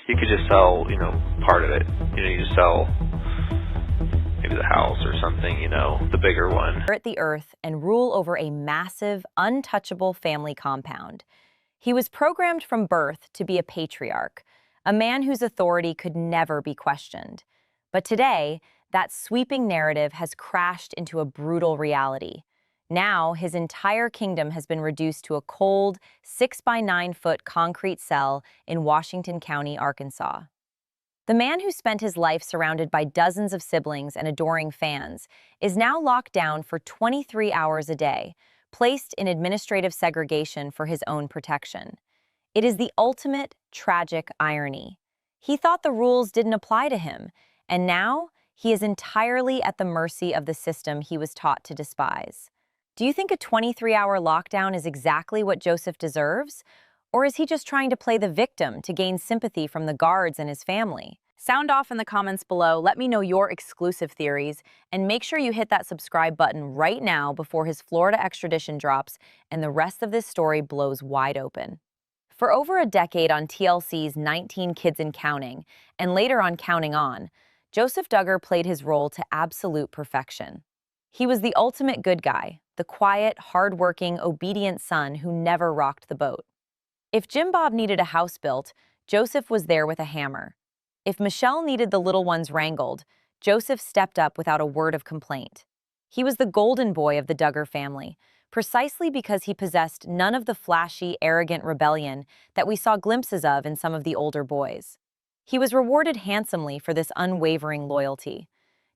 You could just sell, part of it. You just sell maybe the house or something, the bigger one. Inherit the earth and rule over a massive, untouchable family compound. He was programmed from birth to be a patriarch, a man whose authority could never be questioned. But today, that sweeping narrative has crashed into a brutal reality. Now, his entire kingdom has been reduced to a cold, 6-by-9-foot concrete cell in Washington County, Arkansas. The man who spent his life surrounded by dozens of siblings and adoring fans is now locked down for 23 hours a day, placed in administrative segregation for his own protection. It is the ultimate tragic irony. He thought the rules didn't apply to him, and now he is entirely at the mercy of the system he was taught to despise. Do you think a 23-hour lockdown is exactly what Joseph deserves? Or is he just trying to play the victim to gain sympathy from the guards and his family? Sound off in the comments below, let me know your exclusive theories, and make sure you hit that subscribe button right now before his Florida extradition drops and the rest of this story blows wide open. For over a decade on TLC's 19 Kids and Counting, and later on Counting On, Joseph Duggar played his role to absolute perfection. He was the ultimate good guy, the quiet, hard-working, obedient son who never rocked the boat. If Jim Bob needed a house built, Joseph was there with a hammer. If Michelle needed the little ones wrangled, Joseph stepped up without a word of complaint. He was the golden boy of the Duggar family, precisely because he possessed none of the flashy, arrogant rebellion that we saw glimpses of in some of the older boys. He was rewarded handsomely for this unwavering loyalty.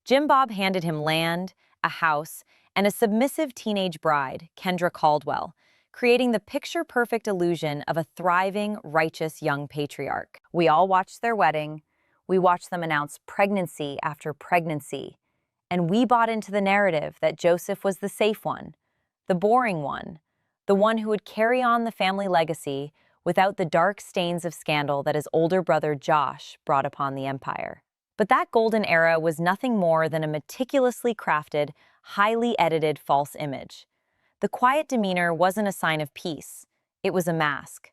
Jim Bob handed him land, a house, and a submissive teenage bride, Kendra Caldwell, creating the picture-perfect illusion of a thriving, righteous young patriarch. We all watched their wedding. We watched them announce pregnancy after pregnancy. And we bought into the narrative that Joseph was the safe one, the boring one, the one who would carry on the family legacy without the dark stains of scandal that his older brother Josh brought upon the empire. But that golden era was nothing more than a meticulously crafted, highly edited false image. The quiet demeanor wasn't a sign of peace. It was a mask.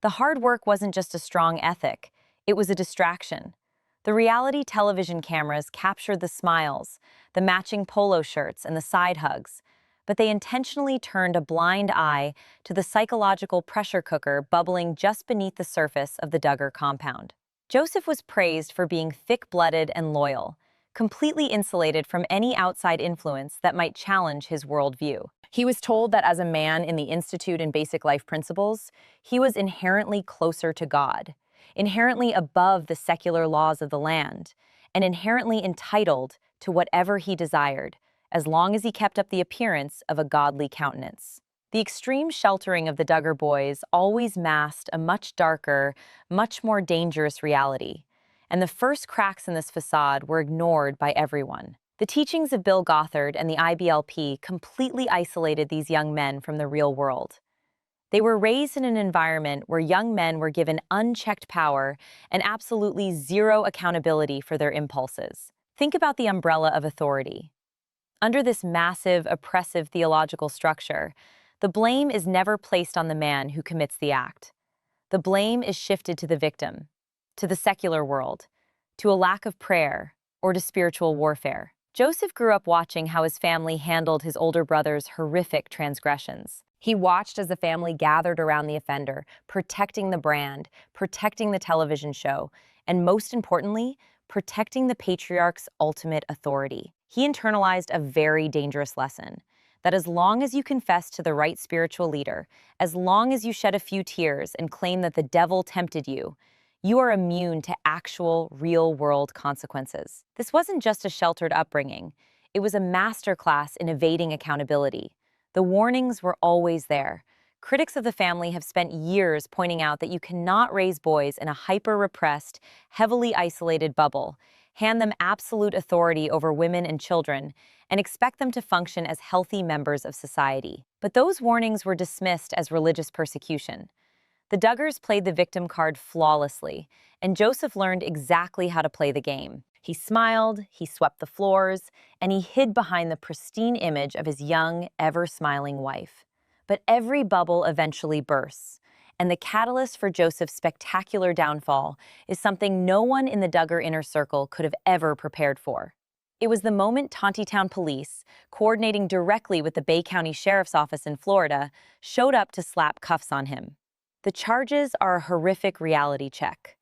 The hard work wasn't just a strong ethic. It was a distraction. The reality television cameras captured the smiles, the matching polo shirts, and the side hugs, but they intentionally turned a blind eye to the psychological pressure cooker bubbling just beneath the surface of the Duggar compound. Joseph was praised for being thick-blooded and loyal, completely insulated from any outside influence that might challenge his worldview. He was told that as a man in the Institute and Basic Life Principles, he was inherently closer to God, inherently above the secular laws of the land, and inherently entitled to whatever he desired, as long as he kept up the appearance of a godly countenance. The extreme sheltering of the Duggar boys always masked a much darker, much more dangerous reality, and the first cracks in this facade were ignored by everyone. The teachings of Bill Gothard and the IBLP completely isolated these young men from the real world. They were raised in an environment where young men were given unchecked power and absolutely zero accountability for their impulses. Think about the umbrella of authority. Under this massive, oppressive theological structure, the blame is never placed on the man who commits the act. The blame is shifted to the victim, to the secular world, to a lack of prayer, or to spiritual warfare. Joseph grew up watching how his family handled his older brother's horrific transgressions. He watched as the family gathered around the offender, protecting the brand, protecting the television show, and most importantly, protecting the patriarch's ultimate authority. He internalized a very dangerous lesson, that as long as you confess to the right spiritual leader, as long as you shed a few tears and claim that the devil tempted you, you are immune to actual, real-world consequences. This wasn't just a sheltered upbringing. It was a masterclass in evading accountability. The warnings were always there. Critics of the family have spent years pointing out that you cannot raise boys in a hyper-repressed, heavily isolated bubble, hand them absolute authority over women and children, and expect them to function as healthy members of society. But those warnings were dismissed as religious persecution. The Duggars played the victim card flawlessly, and Joseph learned exactly how to play the game. He smiled, he swept the floors, and he hid behind the pristine image of his young, ever-smiling wife. But every bubble eventually bursts, And the catalyst for Joseph's spectacular downfall is something no one in the Duggar inner circle could have ever prepared for. It was the moment Tontitown police, coordinating directly with the Bay County Sheriff's Office in Florida, showed up to slap cuffs on him. The charges are a horrific reality check.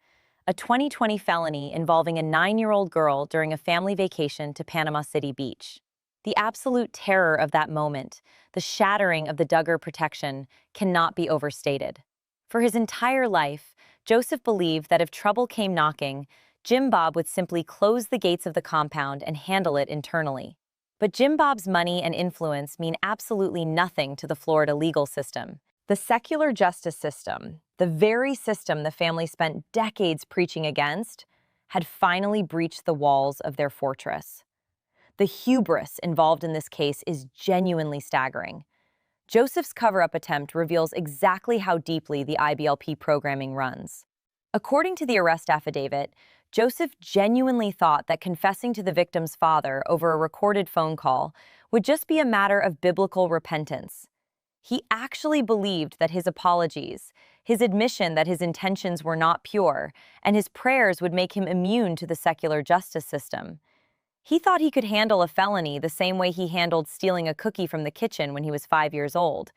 A 2020 felony involving a 9-year-old girl during a family vacation to Panama City Beach. The absolute terror of that moment, the shattering of the Duggar protection, cannot be overstated. For his entire life, Joseph believed that if trouble came knocking, Jim Bob would simply close the gates of the compound and handle it internally. But Jim Bob's money and influence mean absolutely nothing to the Florida legal system. The secular justice system, the very system the family spent decades preaching against, had finally breached the walls of their fortress. The hubris involved in this case is genuinely staggering. Joseph's cover-up attempt reveals exactly how deeply the IBLP programming runs. According to the arrest affidavit, Joseph genuinely thought that confessing to the victim's father over a recorded phone call would just be a matter of biblical repentance. He actually believed that his apologies, his admission that his intentions were not pure, and his prayers would make him immune to the secular justice system. He thought he could handle a felony the same way he handled stealing a cookie from the kitchen when he was 5 years old.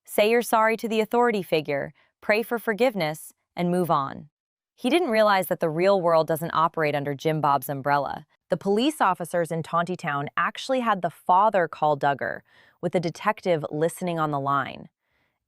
Say you're sorry to the authority figure, pray for forgiveness, and move on. He didn't realize that the real world doesn't operate under Jim Bob's umbrella. The police officers in Tontitown actually had the father call Duggar, with a detective listening on the line.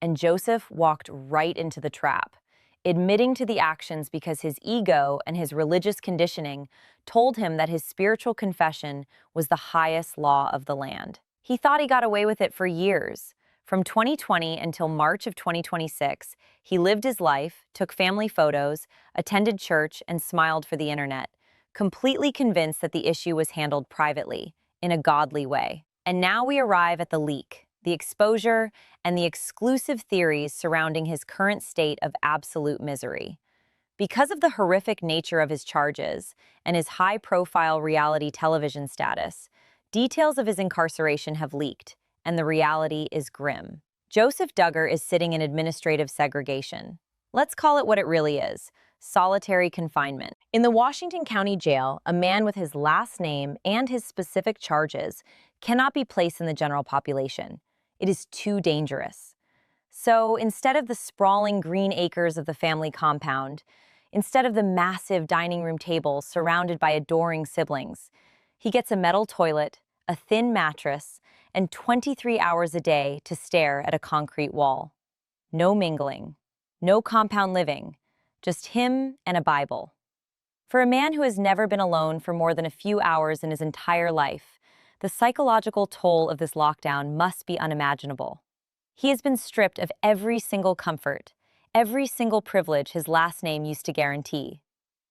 And Joseph walked right into the trap, admitting to the actions because his ego and his religious conditioning told him that his spiritual confession was the highest law of the land. He thought he got away with it for years. From 2020 until March of 2026, he lived his life, took family photos, attended church, and smiled for the internet, completely convinced that the issue was handled privately, in a godly way. And now we arrive at the leak, the exposure, and the exclusive theories surrounding his current state of absolute misery. Because of the horrific nature of his charges and his high-profile reality television status, details of his incarceration have leaked, and the reality is grim. Joseph Duggar is sitting in administrative segregation. Let's call it what it really is: solitary confinement. In the Washington County Jail, a man with his last name and his specific charges cannot be placed in the general population. It is too dangerous. So instead of the sprawling green acres of the family compound, instead of the massive dining room tables surrounded by adoring siblings, he gets a metal toilet, a thin mattress, and 23 hours a day to stare at a concrete wall. No mingling, no compound living, just him and a Bible. For a man who has never been alone for more than a few hours in his entire life, the psychological toll of this lockdown must be unimaginable. He has been stripped of every single comfort, every single privilege his last name used to guarantee.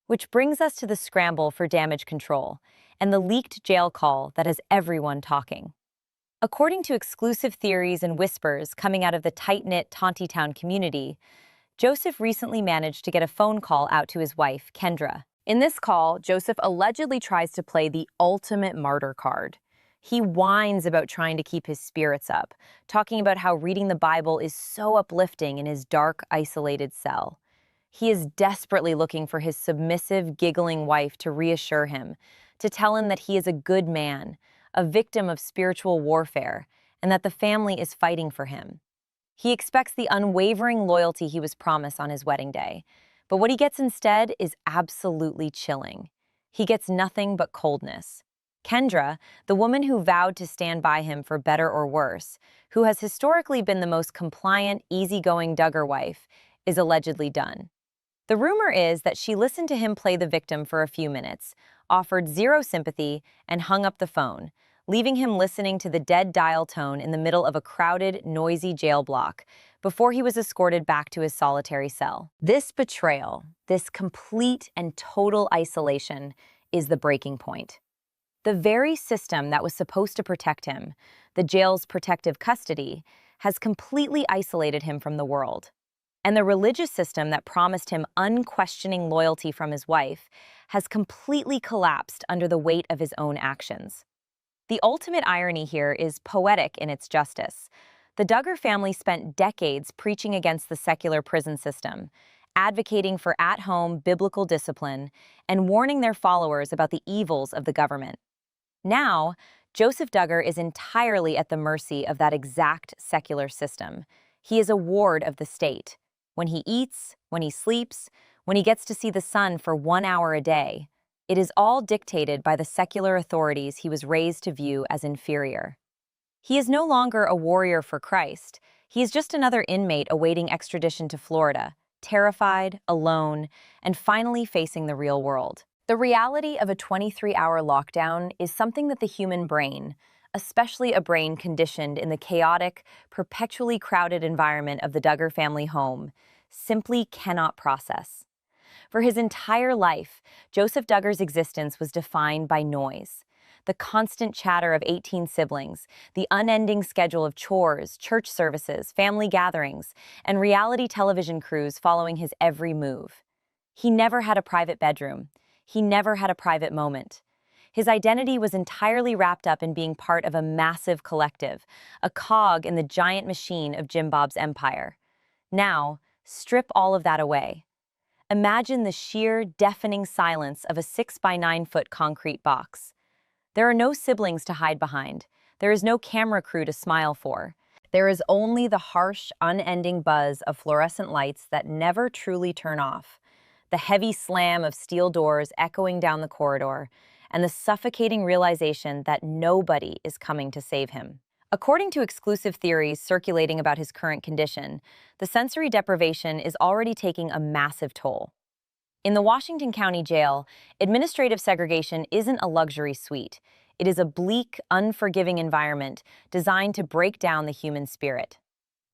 Which brings us to the scramble for damage control and the leaked jail call that has everyone talking. According to exclusive theories and whispers coming out of the tight-knit Tontitown community, Joseph recently managed to get a phone call out to his wife, Kendra. In this call, Joseph allegedly tries to play the ultimate martyr card. He whines about trying to keep his spirits up, talking about how reading the Bible is so uplifting in his dark, isolated cell. He is desperately looking for his submissive, giggling wife to reassure him, to tell him that he is a good man, a victim of spiritual warfare, and that the family is fighting for him. He expects the unwavering loyalty he was promised on his wedding day, but what he gets instead is absolutely chilling. He gets nothing but coldness. Kendra, the woman who vowed to stand by him for better or worse, who has historically been the most compliant, easygoing Duggar wife, is allegedly done. The rumor is that she listened to him play the victim for a few minutes, offered zero sympathy, and hung up the phone, leaving him listening to the dead dial tone in the middle of a crowded, noisy jail block before he was escorted back to his solitary cell. This betrayal, this complete and total isolation, is the breaking point. The very system that was supposed to protect him, the jail's protective custody, has completely isolated him from the world. And the religious system that promised him unquestioning loyalty from his wife has completely collapsed under the weight of his own actions. The ultimate irony here is poetic in its justice. The Duggar family spent decades preaching against the secular prison system, advocating for at-home biblical discipline, and warning their followers about the evils of the government. Now, Joseph Duggar is entirely at the mercy of that exact secular system. He is a ward of the state. When he eats, when he sleeps, when he gets to see the sun for 1 hour a day, it is all dictated by the secular authorities he was raised to view as inferior. He is no longer a warrior for Christ. He is just another inmate awaiting extradition to Florida, terrified, alone, and finally facing the real world. The reality of a 23-hour lockdown is something that the human brain, especially a brain conditioned in the chaotic, perpetually crowded environment of the Duggar family home, simply cannot process. For his entire life, Joseph Duggar's existence was defined by noise. The constant chatter of 18 siblings, the unending schedule of chores, church services, family gatherings, and reality television crews following his every move. He never had a private bedroom. He never had a private moment. His identity was entirely wrapped up in being part of a massive collective, a cog in the giant machine of Jim Bob's empire. Now, strip all of that away. Imagine the sheer, deafening silence of a 6 by 9 foot concrete box. There are no siblings to hide behind. There is no camera crew to smile for. There is only the harsh, unending buzz of fluorescent lights that never truly turn off, the heavy slam of steel doors echoing down the corridor, and the suffocating realization that nobody is coming to save him. According to exclusive theories circulating about his current condition, the sensory deprivation is already taking a massive toll. In the Washington County Jail, administrative segregation isn't a luxury suite. It is a bleak, unforgiving environment designed to break down the human spirit.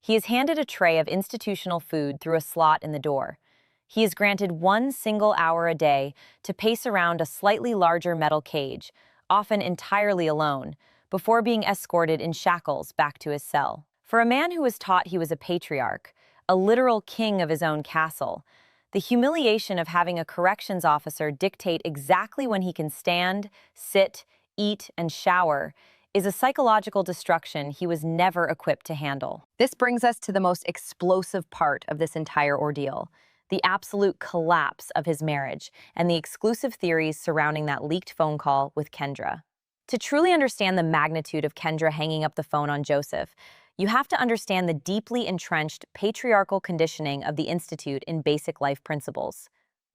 He is handed a tray of institutional food through a slot in the door. He is granted 1 single hour a day to pace around a slightly larger metal cage, often entirely alone, before being escorted in shackles back to his cell. For a man who was taught he was a patriarch, a literal king of his own castle, the humiliation of having a corrections officer dictate exactly when he can stand, sit, eat, and shower is a psychological destruction he was never equipped to handle. This brings us to the most explosive part of this entire ordeal, the absolute collapse of his marriage and the exclusive theories surrounding that leaked phone call with Kendra. To truly understand the magnitude of Kendra hanging up the phone on Joseph, you have to understand the deeply entrenched patriarchal conditioning of the Institute in basic life principles.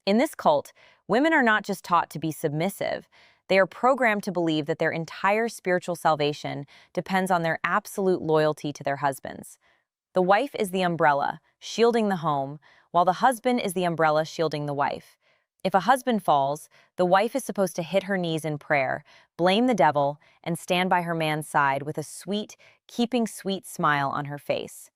In this cult, women are not just taught to be submissive, they are programmed to believe that their entire spiritual salvation depends on their absolute loyalty to their husbands. The wife is the umbrella, shielding the home, while the husband is the umbrella shielding the wife. If a husband falls, the wife is supposed to hit her knees in prayer, blame the devil, and stand by her man's side with a sweet, keeping sweet smile on her face.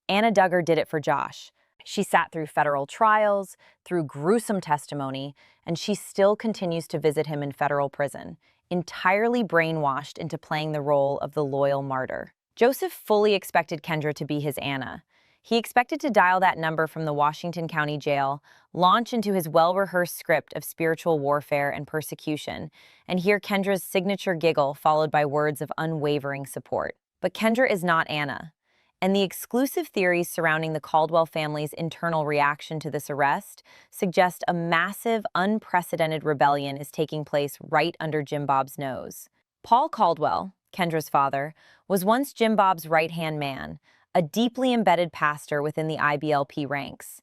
Anna Duggar did it for Josh. She sat through federal trials, through gruesome testimony, and she still continues to visit him in federal prison, entirely brainwashed into playing the role of the loyal martyr. Joseph fully expected Kendra to be his Anna. He expected to dial that number from the Washington County Jail, launch into his well-rehearsed script of spiritual warfare and persecution, and hear Kendra's signature giggle followed by words of unwavering support. But Kendra is not Anna, and the exclusive theories surrounding the Caldwell family's internal reaction to this arrest suggest a massive, unprecedented rebellion is taking place right under Jim Bob's nose. Paul Caldwell, Kendra's father, was once Jim Bob's right-hand man, a deeply embedded pastor within the IBLP ranks.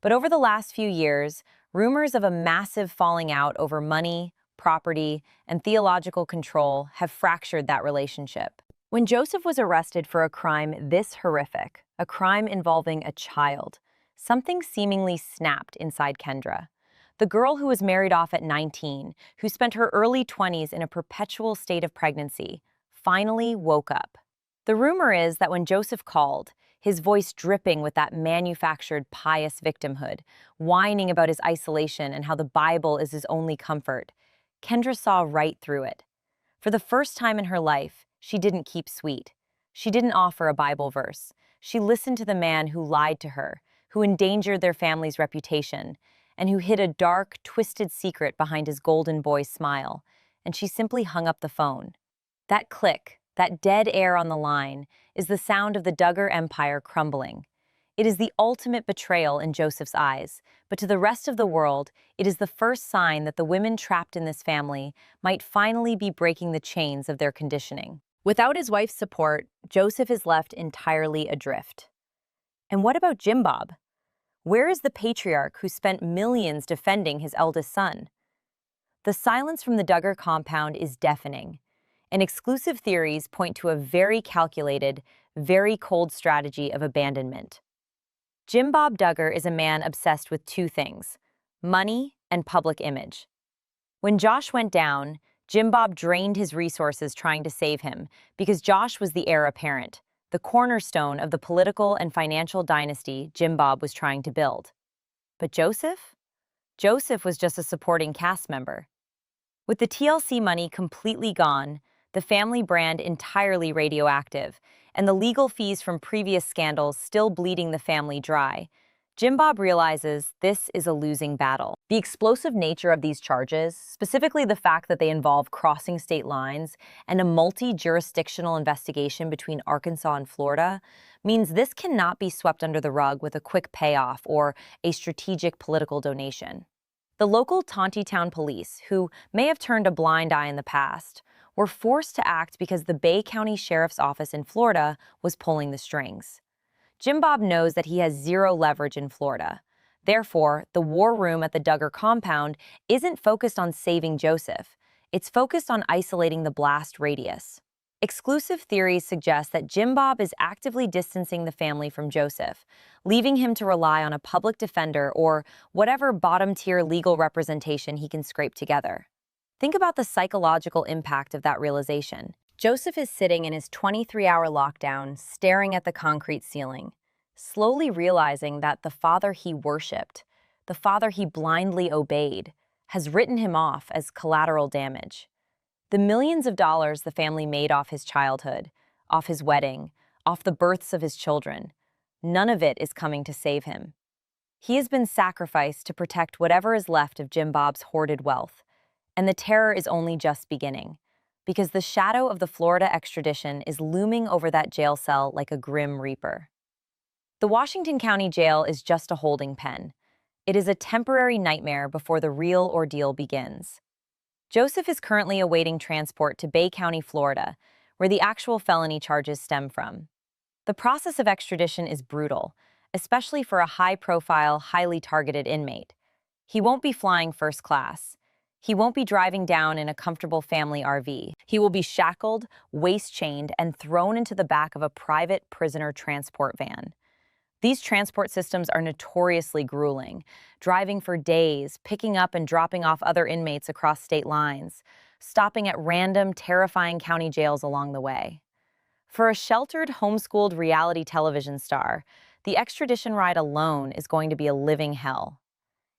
But over the last few years, rumors of a massive falling out over money, property, and theological control have fractured that relationship. When Joseph was arrested for a crime this horrific, a crime involving a child, something seemingly snapped inside Kendra. The girl who was married off at 19, who spent her early 20s in a perpetual state of pregnancy, finally woke up. The rumor is that when Joseph called, his voice dripping with that manufactured pious victimhood, whining about his isolation and how the Bible is his only comfort, Kendra saw right through it. For the first time in her life, she didn't keep sweet. She didn't offer a Bible verse. She listened to the man who lied to her, who endangered their family's reputation, and who hid a dark, twisted secret behind his golden boy smile, and she simply hung up the phone. That click, that dead air on the line, is the sound of the Duggar empire crumbling. It is the ultimate betrayal in Joseph's eyes, but to the rest of the world, it is the first sign that the women trapped in this family might finally be breaking the chains of their conditioning. Without his wife's support, Joseph is left entirely adrift. And what about Jim Bob? Where is the patriarch who spent millions defending his eldest son? The silence from the Duggar compound is deafening, and exclusive theories point to a very calculated, very cold strategy of abandonment. Jim Bob Duggar is a man obsessed with two things: money and public image. When Josh went down, Jim Bob drained his resources trying to save him because Josh was the heir apparent, the cornerstone of the political and financial dynasty Jim Bob was trying to build. But Joseph? Joseph was just a supporting cast member. With the TLC money completely gone, the family brand entirely radioactive, and the legal fees from previous scandals still bleeding the family dry, Jim Bob realizes this is a losing battle. The explosive nature of these charges, specifically the fact that they involve crossing state lines and a multi-jurisdictional investigation between Arkansas and Florida, means this cannot be swept under the rug with a quick payoff or a strategic political donation. The local Tontitown police, who may have turned a blind eye in the past, were forced to act because the Bay County Sheriff's Office in Florida was pulling the strings. Jim Bob knows that he has zero leverage in Florida. Therefore, the war room at the Duggar compound isn't focused on saving Joseph. It's focused on isolating the blast radius. Exclusive theories suggest that Jim Bob is actively distancing the family from Joseph, leaving him to rely on a public defender or whatever bottom-tier legal representation he can scrape together. Think about the psychological impact of that realization. Joseph is sitting in his 23-hour lockdown, staring at the concrete ceiling, slowly realizing that the father he worshipped, the father he blindly obeyed, has written him off as collateral damage. The millions of dollars the family made off his childhood, off his wedding, off the births of his children, none of it is coming to save him. He has been sacrificed to protect whatever is left of Jim Bob's hoarded wealth, and the terror is only just beginning, because the shadow of the Florida extradition is looming over that jail cell like a grim reaper. The Washington County Jail is just a holding pen. It is a temporary nightmare before the real ordeal begins. Joseph is currently awaiting transport to Bay County, Florida, where the actual felony charges stem from. The process of extradition is brutal, especially for a high-profile, highly targeted inmate. He won't be flying first class. He won't be driving down in a comfortable family RV. He will be shackled, waist-chained, and thrown into the back of a private prisoner transport van. These transport systems are notoriously grueling, driving for days, picking up and dropping off other inmates across state lines, stopping at random, terrifying county jails along the way. For a sheltered, homeschooled reality television star, the extradition ride alone is going to be a living hell.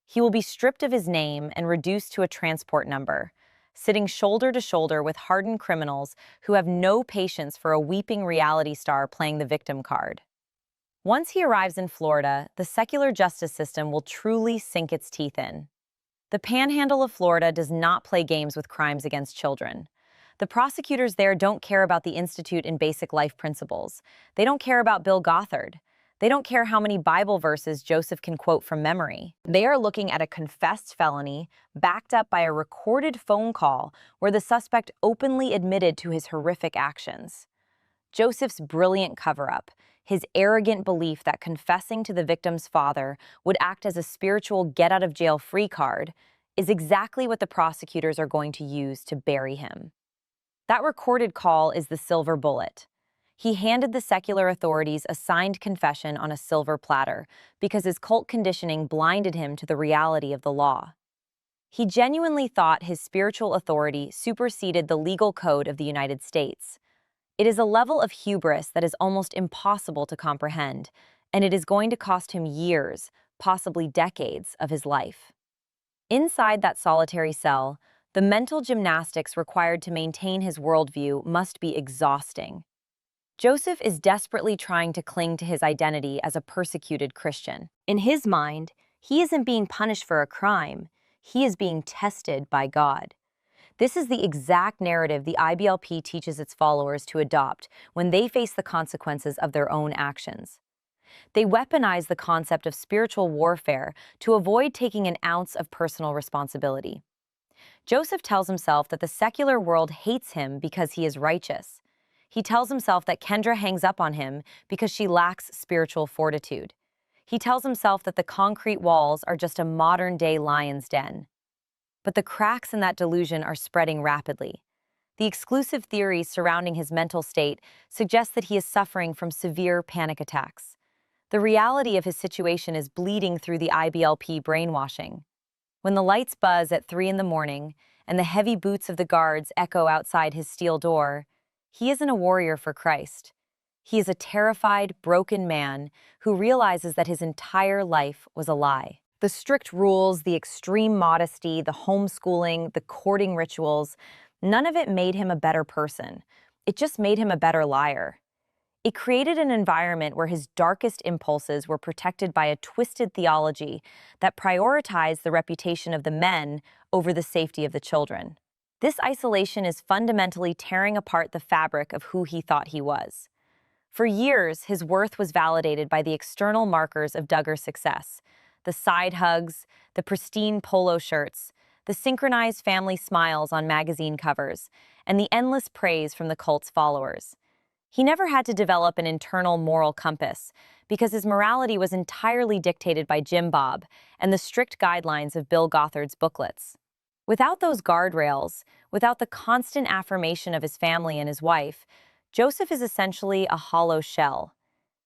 He will be stripped of his name and reduced to a transport number, sitting shoulder to shoulder with hardened criminals who have no patience for a weeping reality star playing the victim card. Once he arrives in Florida, the secular justice system will truly sink its teeth in. The panhandle of Florida does not play games with crimes against children. The prosecutors there don't care about the Institute in Basic Life Principles. They don't care about Bill Gothard. They don't care how many Bible verses Joseph can quote from memory. They are looking at a confessed felony backed up by a recorded phone call where the suspect openly admitted to his horrific actions. Joseph's brilliant cover-up, his arrogant belief that confessing to the victim's father would act as a spiritual get-out-of-jail-free card, is exactly what the prosecutors are going to use to bury him. That recorded call is the silver bullet. He handed the secular authorities a signed confession on a silver platter because his cult conditioning blinded him to the reality of the law. He genuinely thought his spiritual authority superseded the legal code of the United States. It is a level of hubris that is almost impossible to comprehend, and it is going to cost him years, possibly decades, of his life. Inside that solitary cell, the mental gymnastics required to maintain his worldview must be exhausting. Joseph is desperately trying to cling to his identity as a persecuted Christian. In his mind, he isn't being punished for a crime, he is being tested by God. This is the exact narrative the IBLP teaches its followers to adopt when they face the consequences of their own actions. They weaponize the concept of spiritual warfare to avoid taking an ounce of personal responsibility. Joseph tells himself that the secular world hates him because he is righteous. He tells himself that Kendra hangs up on him because she lacks spiritual fortitude. He tells himself that the concrete walls are just a modern-day lion's den. But the cracks in that delusion are spreading rapidly. The exclusive theories surrounding his mental state suggest that he is suffering from severe panic attacks. The reality of his situation is bleeding through the IBLP brainwashing. When the lights buzz at 3 in the morning and the heavy boots of the guards echo outside his steel door, he isn't a warrior for Christ. He is a terrified, broken man who realizes that his entire life was a lie. The strict rules, the extreme modesty, the homeschooling, the courting rituals, none of it made him a better person. It just made him a better liar. It created an environment where his darkest impulses were protected by a twisted theology that prioritized the reputation of the men over the safety of the children. This isolation is fundamentally tearing apart the fabric of who he thought he was. For years, his worth was validated by the external markers of Duggar's success: the side hugs, the pristine polo shirts, the synchronized family smiles on magazine covers, and the endless praise from the cult's followers. He never had to develop an internal moral compass because his morality was entirely dictated by Jim Bob and the strict guidelines of Bill Gothard's booklets. Without those guardrails, without the constant affirmation of his family and his wife, Joseph is essentially a hollow shell.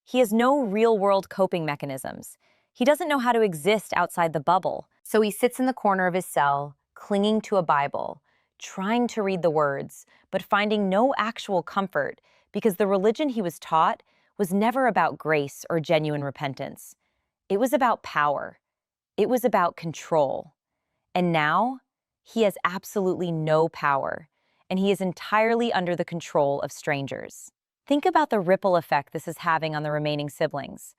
He has no real-world coping mechanisms. He doesn't know how to exist outside the bubble, so he sits in the corner of his cell, clinging to a Bible, trying to read the words, but finding no actual comfort because the religion he was taught was never about grace or genuine repentance. It was about power. It was about control. And now, he has absolutely no power, and he is entirely under the control of strangers. Think about the ripple effect this is having on the remaining siblings.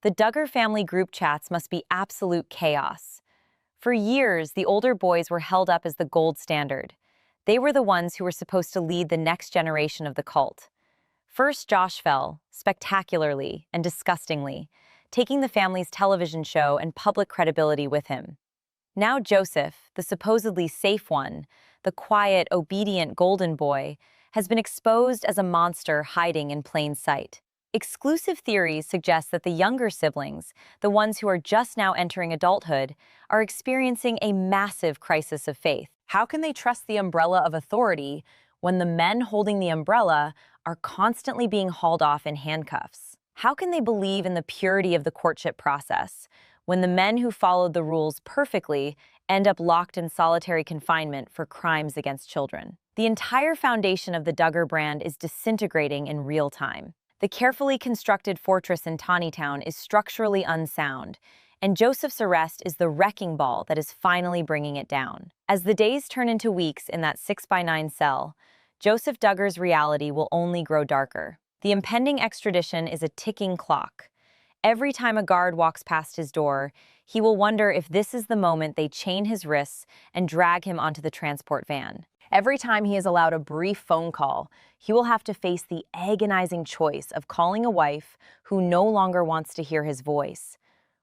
The Duggar family group chats must be absolute chaos. For years, the older boys were held up as the gold standard. They were the ones who were supposed to lead the next generation of the cult. First, Josh fell, spectacularly and disgustingly, taking the family's television show and public credibility with him. Now Joseph, the supposedly safe one, the quiet, obedient golden boy, has been exposed as a monster hiding in plain sight. Exclusive theories suggest that the younger siblings, the ones who are just now entering adulthood, are experiencing a massive crisis of faith. How can they trust the umbrella of authority when the men holding the umbrella are constantly being hauled off in handcuffs? How can they believe in the purity of the courtship process when the men who followed the rules perfectly end up locked in solitary confinement for crimes against children? The entire foundation of the Duggar brand is disintegrating in real time. The carefully constructed fortress in Tawnytown is structurally unsound, and Joseph's arrest is the wrecking ball that is finally bringing it down. As the days turn into weeks in that 6x9 cell, Joseph Duggar's reality will only grow darker. The impending extradition is a ticking clock. Every time a guard walks past his door, he will wonder if this is the moment they chain his wrists and drag him onto the transport van. Every time he is allowed a brief phone call, he will have to face the agonizing choice of calling a wife who no longer wants to hear his voice,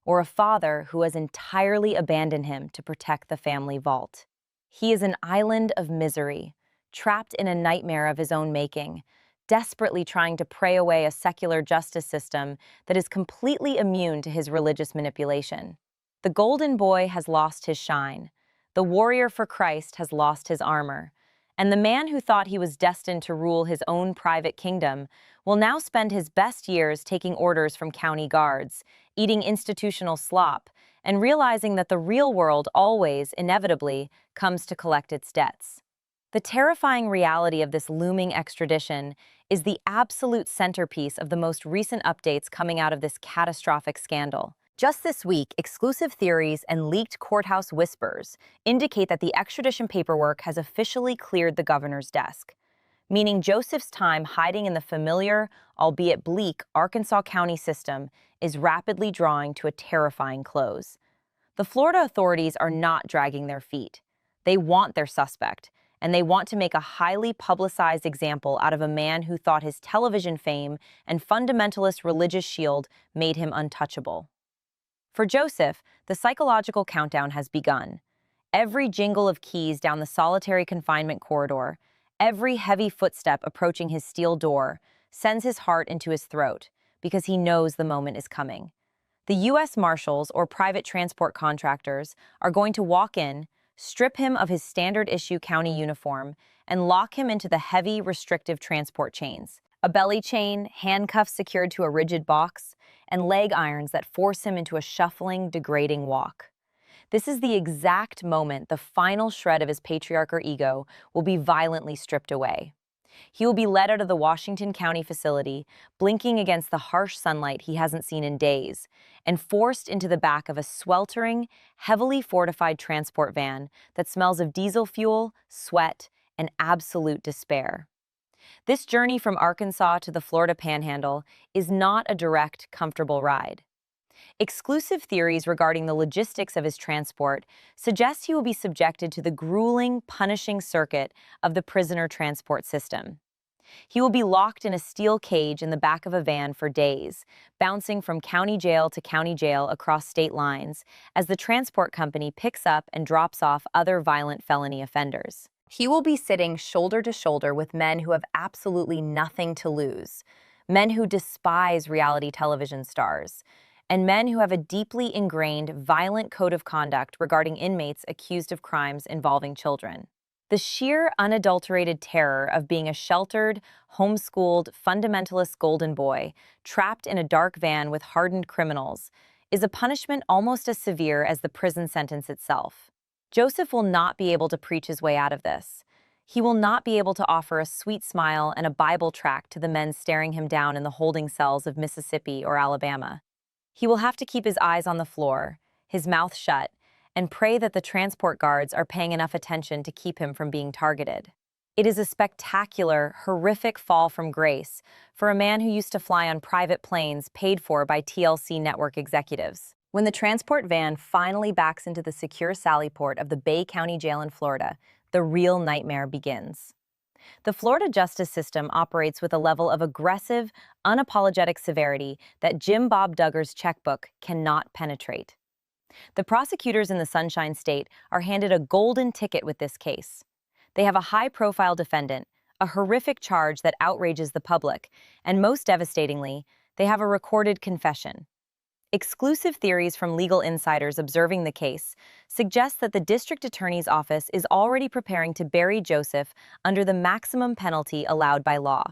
or a father who has entirely abandoned him to protect the family vault. He is an island of misery, trapped in a nightmare of his own making, desperately trying to pray away a secular justice system that is completely immune to his religious manipulation. The golden boy has lost his shine. The warrior for Christ has lost his armor. And the man who thought he was destined to rule his own private kingdom will now spend his best years taking orders from county guards, eating institutional slop, and realizing that the real world always, inevitably, comes to collect its debts. The terrifying reality of this looming extradition is the absolute centerpiece of the most recent updates coming out of this catastrophic scandal. Just this week, exclusive theories and leaked courthouse whispers indicate that the extradition paperwork has officially cleared the governor's desk, meaning Joseph's time hiding in the familiar, albeit bleak, Arkansas County system is rapidly drawing to a terrifying close. The Florida authorities are not dragging their feet. They want their suspect, and they want to make a highly publicized example out of a man who thought his television fame and fundamentalist religious shield made him untouchable. For Joseph, the psychological countdown has begun. Every jingle of keys down the solitary confinement corridor, every heavy footstep approaching his steel door, sends his heart into his throat because he knows the moment is coming. The U.S. Marshals or private transport contractors are going to walk in, strip him of his standard-issue county uniform, and lock him into the heavy, restrictive transport chains. A belly chain, handcuffs secured to a rigid box, and leg irons that force him into a shuffling, degrading walk. This is the exact moment the final shred of his patriarch or ego will be violently stripped away. He will be led out of the Washington County facility, blinking against the harsh sunlight he hasn't seen in days, and forced into the back of a sweltering, heavily fortified transport van that smells of diesel fuel, sweat, and absolute despair. This journey from Arkansas to the Florida Panhandle is not a direct, comfortable ride. Exclusive theories regarding the logistics of his transport suggest he will be subjected to the grueling, punishing circuit of the prisoner transport system. He will be locked in a steel cage in the back of a van for days, bouncing from county jail to county jail across state lines as the transport company picks up and drops off other violent felony offenders. He will be sitting shoulder to shoulder with men who have absolutely nothing to lose, men who despise reality television stars, and men who have a deeply ingrained, violent code of conduct regarding inmates accused of crimes involving children. The sheer, unadulterated terror of being a sheltered, homeschooled, fundamentalist golden boy trapped in a dark van with hardened criminals is a punishment almost as severe as the prison sentence itself. Joseph will not be able to preach his way out of this. He will not be able to offer a sweet smile and a Bible tract to the men staring him down in the holding cells of Mississippi or Alabama. He will have to keep his eyes on the floor, his mouth shut, and pray that the transport guards are paying enough attention to keep him from being targeted. It is a spectacular, horrific fall from grace for a man who used to fly on private planes paid for by TLC network executives. When the transport van finally backs into the secure sally port of the Bay County Jail in Florida, the real nightmare begins. The Florida justice system operates with a level of aggressive, unapologetic severity that Jim Bob Duggar's checkbook cannot penetrate. The prosecutors in the Sunshine State are handed a golden ticket with this case. They have a high-profile defendant, a horrific charge that outrages the public, and most devastatingly, they have a recorded confession. Exclusive theories from legal insiders observing the case suggest that the district attorney's office is already preparing to bury Joseph under the maximum penalty allowed by law.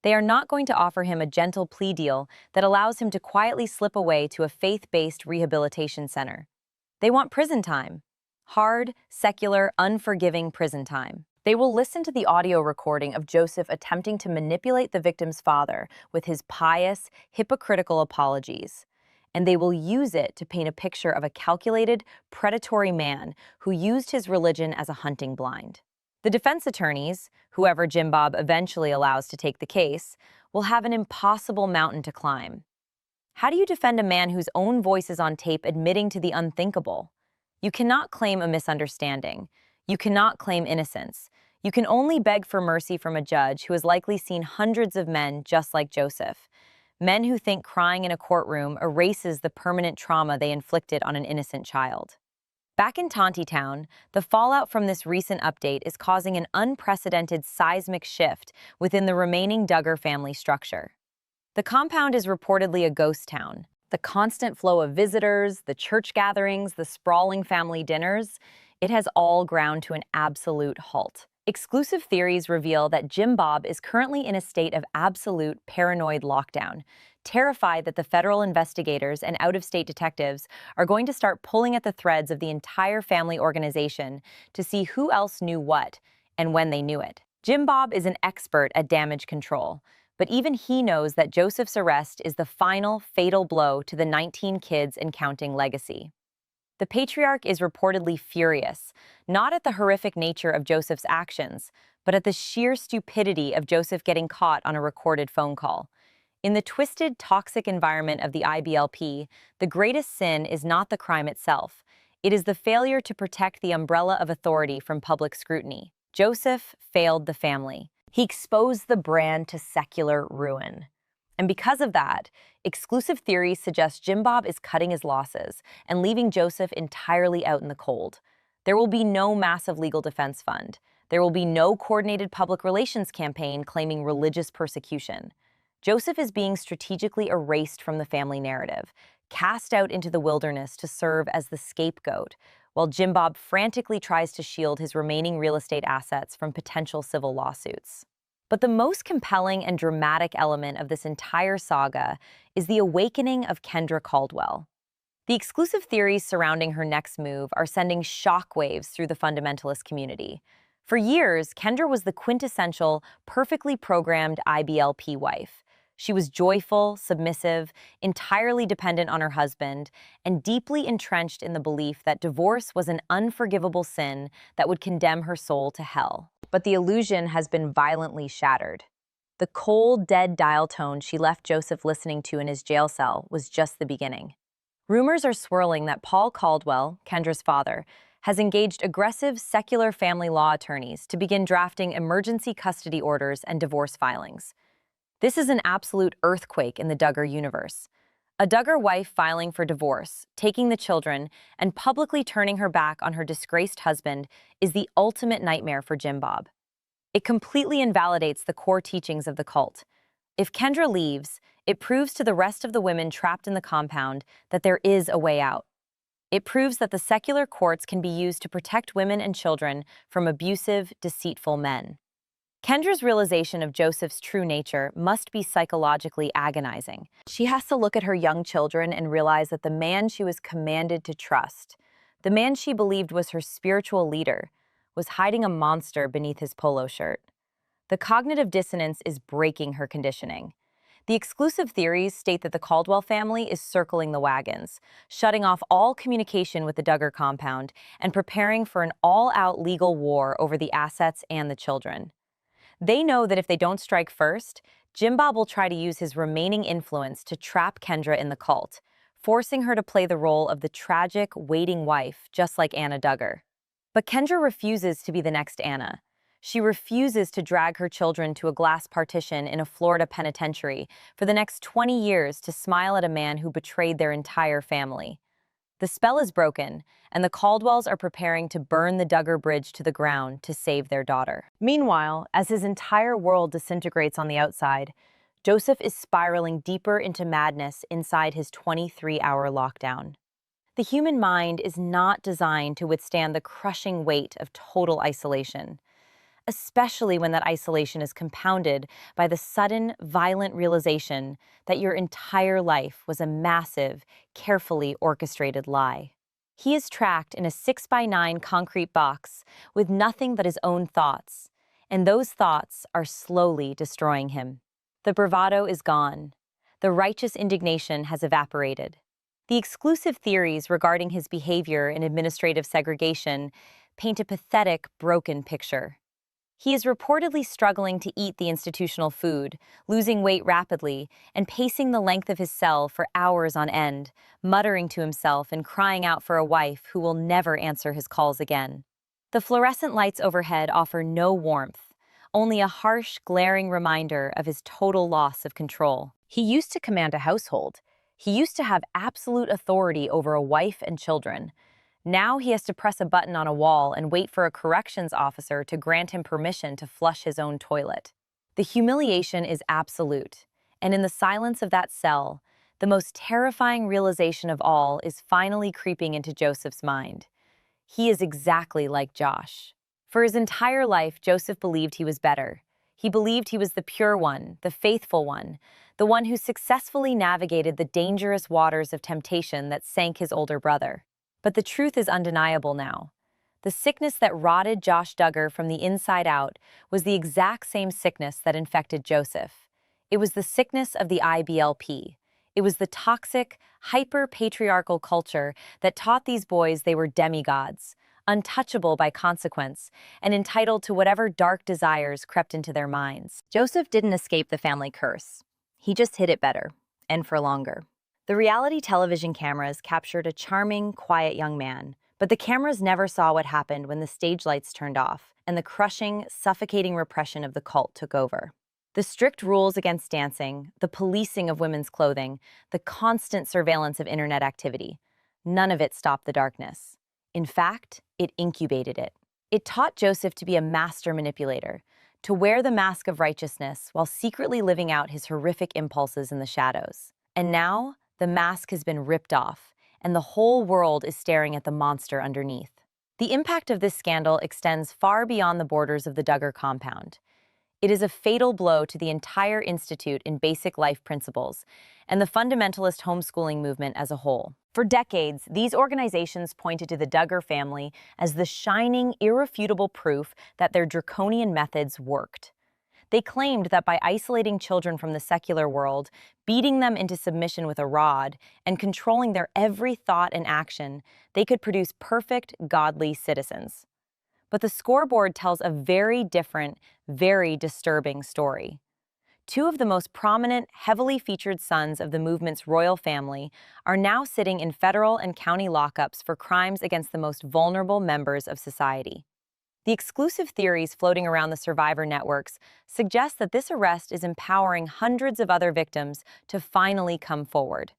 They are not going to offer him a gentle plea deal that allows him to quietly slip away to a faith-based rehabilitation center. They want prison time. Hard, secular, unforgiving prison time. They will listen to the audio recording of Joseph attempting to manipulate the victim's father with his pious, hypocritical apologies, and they will use it to paint a picture of a calculated, predatory man who used his religion as a hunting blind. The defense attorneys, whoever Jim Bob eventually allows to take the case, will have an impossible mountain to climb. How do you defend a man whose own voice is on tape admitting to the unthinkable? You cannot claim a misunderstanding. You cannot claim innocence. You can only beg for mercy from a judge who has likely seen hundreds of men just like Joseph. Men who think crying in a courtroom erases the permanent trauma they inflicted on an innocent child. Back in Tontitown, the fallout from this recent update is causing an unprecedented seismic shift within the remaining Duggar family structure. The compound is reportedly a ghost town. The constant flow of visitors, the church gatherings, the sprawling family dinners, it has all ground to an absolute halt. Exclusive theories reveal that Jim Bob is currently in a state of absolute paranoid lockdown, terrified that the federal investigators and out-of-state detectives are going to start pulling at the threads of the entire family organization to see who else knew what and when they knew it. Jim Bob is an expert at damage control, but even he knows that Joseph's arrest is the final, fatal blow to the 19 kids and counting legacy. The patriarch is reportedly furious, not at the horrific nature of Joseph's actions, but at the sheer stupidity of Joseph getting caught on a recorded phone call. In the twisted, toxic environment of the IBLP, the greatest sin is not the crime itself. It is the failure to protect the umbrella of authority from public scrutiny. Joseph failed the family. He exposed the brand to secular ruin. And because of that, exclusive theories suggest Jim Bob is cutting his losses and leaving Joseph entirely out in the cold. There will be no massive legal defense fund. There will be no coordinated public relations campaign claiming religious persecution. Joseph is being strategically erased from the family narrative, cast out into the wilderness to serve as the scapegoat, while Jim Bob frantically tries to shield his remaining real estate assets from potential civil lawsuits. But the most compelling and dramatic element of this entire saga is the awakening of Kendra Caldwell. The exclusive theories surrounding her next move are sending shockwaves through the fundamentalist community. For years, Kendra was the quintessential, perfectly programmed IBLP wife. She was joyful, submissive, entirely dependent on her husband, and deeply entrenched in the belief that divorce was an unforgivable sin that would condemn her soul to hell. But the illusion has been violently shattered. The cold, dead dial tone she left Joseph listening to in his jail cell was just the beginning. Rumors are swirling that Paul Caldwell, Kendra's father, has engaged aggressive secular family law attorneys to begin drafting emergency custody orders and divorce filings. This is an absolute earthquake in the Duggar universe. A Duggar wife filing for divorce, taking the children, and publicly turning her back on her disgraced husband is the ultimate nightmare for Jim Bob. It completely invalidates the core teachings of the cult. If Kendra leaves, it proves to the rest of the women trapped in the compound that there is a way out. It proves that the secular courts can be used to protect women and children from abusive, deceitful men. Kendra's realization of Joseph's true nature must be psychologically agonizing. She has to look at her young children and realize that the man she was commanded to trust, the man she believed was her spiritual leader, was hiding a monster beneath his polo shirt. The cognitive dissonance is breaking her conditioning. The exclusive theories state that the Caldwell family is circling the wagons, shutting off all communication with the Duggar compound, and preparing for an all-out legal war over the assets and the children. They know that if they don't strike first, Jim Bob will try to use his remaining influence to trap Kendra in the cult, forcing her to play the role of the tragic, waiting wife, just like Anna Duggar. But Kendra refuses to be the next Anna. She refuses to drag her children to a glass partition in a Florida penitentiary for the next 20 years to smile at a man who betrayed their entire family. The spell is broken, and the Caldwells are preparing to burn the Duggar bridge to the ground to save their daughter. Meanwhile, as his entire world disintegrates on the outside, Joseph is spiraling deeper into madness inside his 23-hour lockdown. The human mind is not designed to withstand the crushing weight of total isolation, especially when that isolation is compounded by the sudden, violent realization that your entire life was a massive, carefully orchestrated lie. He is trapped in a 6x9 concrete box with nothing but his own thoughts, and those thoughts are slowly destroying him. The bravado is gone. The righteous indignation has evaporated. The exclusive theories regarding his behavior in administrative segregation paint a pathetic, broken picture. He is reportedly struggling to eat the institutional food, losing weight rapidly, and pacing the length of his cell for hours on end, muttering to himself and crying out for a wife who will never answer his calls again. The fluorescent lights overhead offer no warmth, only a harsh, glaring reminder of his total loss of control. He used to command a household. He used to have absolute authority over a wife and children. Now he has to press a button on a wall and wait for a corrections officer to grant him permission to flush his own toilet. The humiliation is absolute, and in the silence of that cell, the most terrifying realization of all is finally creeping into Joseph's mind. He is exactly like Josh. For his entire life, Joseph believed he was better. He believed he was the pure one, the faithful one, the one who successfully navigated the dangerous waters of temptation that sank his older brother. But the truth is undeniable now. The sickness that rotted Josh Duggar from the inside out was the exact same sickness that infected Joseph. It was the sickness of the IBLP. It was the toxic, hyper-patriarchal culture that taught these boys they were demigods, untouchable by consequence, and entitled to whatever dark desires crept into their minds. Joseph didn't escape the family curse. He just hid it better, and for longer. The reality television cameras captured a charming, quiet young man, But the cameras never saw what happened when the stage lights turned off and the crushing, suffocating repression of the cult took over. The strict rules against dancing, the policing of women's clothing, the constant surveillance of internet activity, none of it stopped the darkness. In fact, it incubated it. It taught Joseph to be a master manipulator, to wear the mask of righteousness while secretly living out his horrific impulses in the shadows. And now, the mask has been ripped off, and the whole world is staring at the monster underneath. The impact of this scandal extends far beyond the borders of the Duggar compound. It is a fatal blow to the entire institute in basic life principles and the fundamentalist homeschooling movement as a whole. For decades, these organizations pointed to the Duggar family as the shining, irrefutable proof that their draconian methods worked. They claimed that by isolating children from the secular world, beating them into submission with a rod, and controlling their every thought and action, they could produce perfect, godly citizens. But the scoreboard tells a very different, very disturbing story. Two of the most prominent, heavily featured sons of the movement's royal family are now sitting in federal and county lockups for crimes against the most vulnerable members of society. The exclusive theories floating around the survivor networks suggest that this arrest is empowering hundreds of other victims to finally come forward.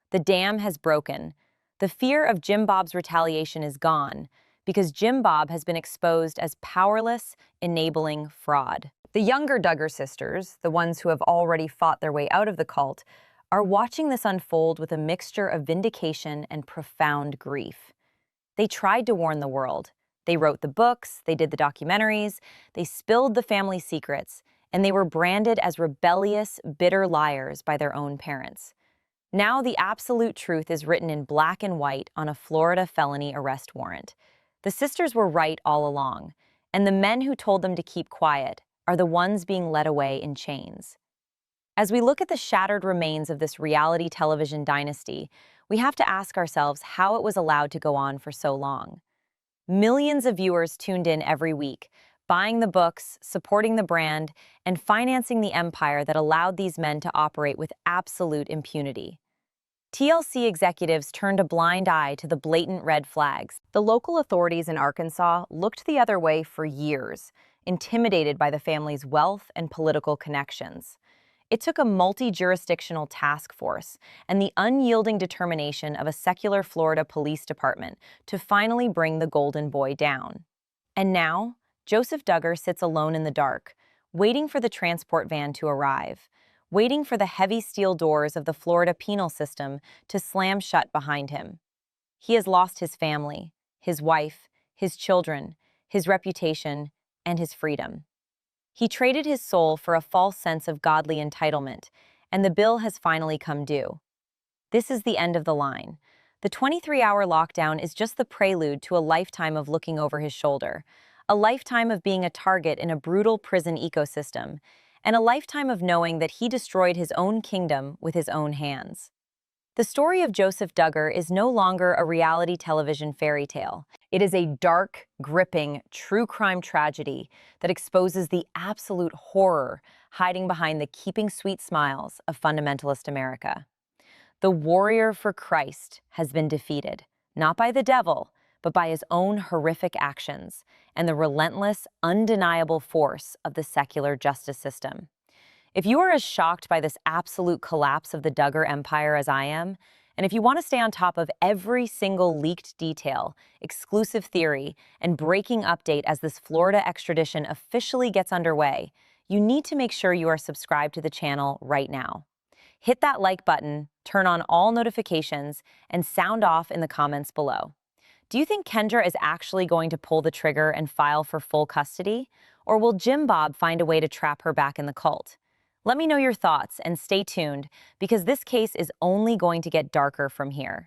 The dam has broken. The fear of Jim Bob's retaliation is gone, because Jim Bob has been exposed as powerless, enabling fraud. The younger Duggar sisters, the ones who have already fought their way out of the cult, are watching this unfold with a mixture of vindication and profound grief. They tried to warn the world. They wrote the books, they did the documentaries, they spilled the family secrets, and they were branded as rebellious, bitter liars by their own parents. Now the absolute truth is written in black and white on a Florida felony arrest warrant. The sisters were right all along, and the men who told them to keep quiet are the ones being led away in chains. As we look at the shattered remains of this reality television dynasty, we have to ask ourselves how it was allowed to go on for so long. Millions of viewers tuned in every week, buying the books, supporting the brand, and financing the empire that allowed these men to operate with absolute impunity. TLC executives turned a blind eye to the blatant red flags. The local authorities in Arkansas looked the other way for years, intimidated by the family's wealth and political connections. It took a multi-jurisdictional task force and the unyielding determination of a secular Florida police department to finally bring the golden boy down. And now, Joseph Duggar sits alone in the dark, waiting for the transport van to arrive, waiting for the heavy steel doors of the Florida penal system to slam shut behind him. He has lost his family, his wife, his children, his reputation, and his freedom. He traded his soul for a false sense of godly entitlement, and the bill has finally come due. This is the end of the line. The 23-hour lockdown is just the prelude to a lifetime of looking over his shoulder, a lifetime of being a target in a brutal prison ecosystem, and a lifetime of knowing that he destroyed his own kingdom with his own hands. The story of Joseph Duggar is no longer a reality television fairy tale. It is a dark, gripping, true crime tragedy that exposes the absolute horror hiding behind the keeping sweet smiles of fundamentalist America. The warrior for Christ has been defeated, not by the devil, but by his own horrific actions and the relentless, undeniable force of the secular justice system. If you are as shocked by this absolute collapse of the Duggar empire as I am, and if you want to stay on top of every single leaked detail, exclusive theory, and breaking update as this Florida extradition officially gets underway, you need to make sure you are subscribed to the channel right now. Hit that like button, turn on all notifications, and sound off in the comments below. Do you think Kendra is actually going to pull the trigger and file for full custody? Or will Jim Bob find a way to trap her back in the cult? Let me know your thoughts and stay tuned, because this case is only going to get darker from here.